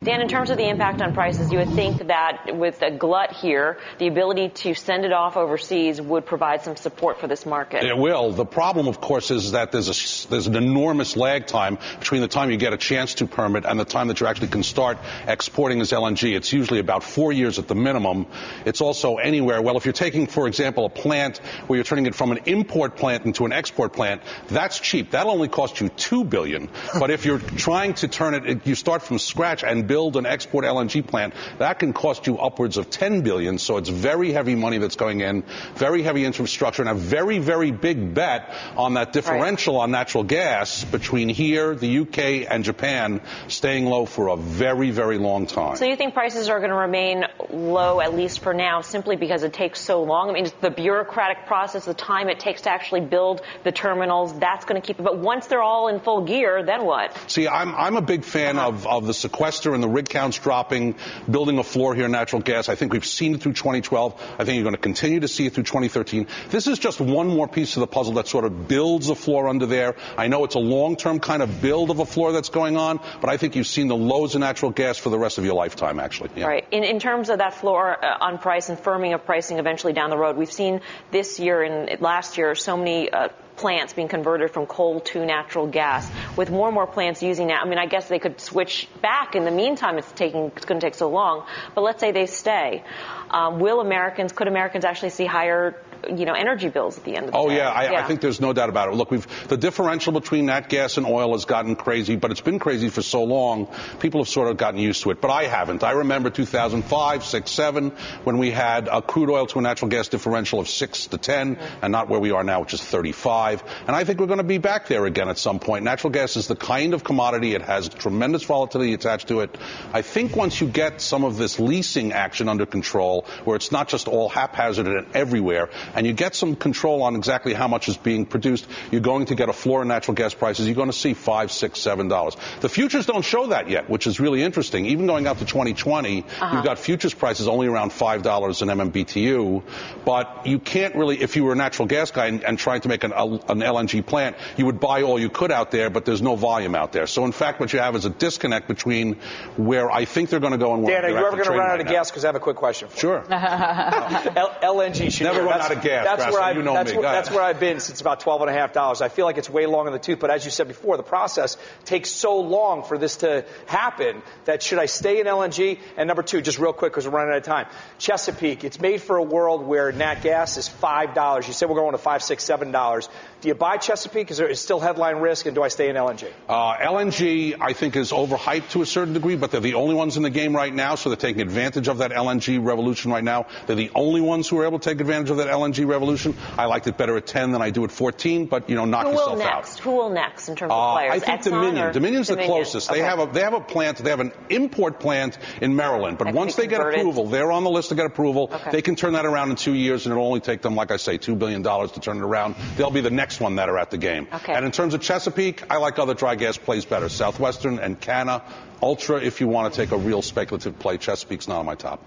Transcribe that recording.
Dan, in terms of the impact on prices, you would think that with a glut here, the ability to send it off overseas would provide some support for this market. It will. The problem, of course, is that there's an enormous lag time between the time you get a chance to permit and the time that you actually can start exporting as LNG. It's usually about 4 years at the minimum. It's also anywhere. Well, if you're taking, for example, a plant where you're turning it from an import plant into an export plant, that's cheap. That'll only cost you $2 billion. But if you're trying to turn it, you start from scratch and build an export LNG plant, that can cost you upwards of $10 billion. So it's very heavy money that's going in, very heavy infrastructure, and a very, very big bet on that differential on natural gas between here, the UK, and Japan staying low for a very, very long time. So you think prices are going to remain low, at least for now, simply because it takes so long? I mean, the bureaucratic process, the time it takes to actually build the terminals, that's going to keep it. But once they're all in full gear, then what? See, I'm a big fan of the sequester and the rig counts dropping, building a floor here in natural gas. I think we've seen it through 2012. I think you're going to continue to see it through 2013. This is just one more piece of the puzzle that sort of builds a floor under there. I know it's a long-term kind of build of a floor that's going on, but I think you've seen the lows in natural gas for the rest of your lifetime, actually. Yeah. Right. In terms of that floor on price and firming of pricing eventually down the road, we've seen this year and last year so many plants being converted from coal to natural gas. With more and more plants using that, I mean, I guess they could switch back. In the meantime, it's going to take so long. But let's say they stay. Could Americans actually see higher energy bills at the end of the day? Oh, yeah. I think there's no doubt about it. Look, the differential between nat gas and oil has gotten crazy, but it's been crazy for so long, people have sort of gotten used to it. But I haven't. I remember 2005, 6, 7, when we had a crude oil to a natural gas differential of 6 to 10, and not where we are now, which is 35. And I think we're going to be back there again at some point. Natural gas is the kind of commodity, it has tremendous volatility attached to it. I think once you get some of this leasing action under control, where it's not just all haphazard and everywhere, and you get some control on exactly how much is being produced, you're going to get a floor in natural gas prices. You're going to see $5, $6, $7. The futures don't show that yet, which is really interesting. Even going out to 2020, you've got futures prices only around $5 an MMBTU. But you can't really, if you were a natural gas guy and trying to make an LNG plant, you would buy all you could out there, but there's no volume out there. So in fact, what you have is a disconnect between where I think they're going to go and where Dan, are you ever going to run out of gas? Because I have a quick question for you. Sure. LNG should never run out of gas. That's where I've been since about $12.50. I feel like it's way long in the tooth, but as you said before, the process takes so long for this to happen that should I stay in LNG? And number two, just real quick because we're running out of time. Chesapeake, it's made for a world where nat gas is $5. You said we're going to $5, $6, $7. Do you buy Chesapeake? Is there still headline risk, and do I stay in LNG? LNG, I think, is overhyped to a certain degree, but they're the only ones in the game right now, so they're taking advantage of that LNG revolution right now. They're the only ones who are able to take advantage of that LNG revolution. I liked it better at 10 than I do at 14, but, knock yourself out. Who will next in terms of players? I think Dominion. Dominion's the closest. Okay. They have a plant. They have an import plant in Maryland, but once they get approval, they're on the list to get approval. Okay. They can turn that around in 2 years, and it'll only take them, like I say, $2 billion to turn it around. They'll be the next one that are at the game. Okay. And in terms of Chesapeake, I like other dry gas plays better. Southwestern and Canna. Ultra, if you want to take a real speculative play, Chesapeake's not on my top.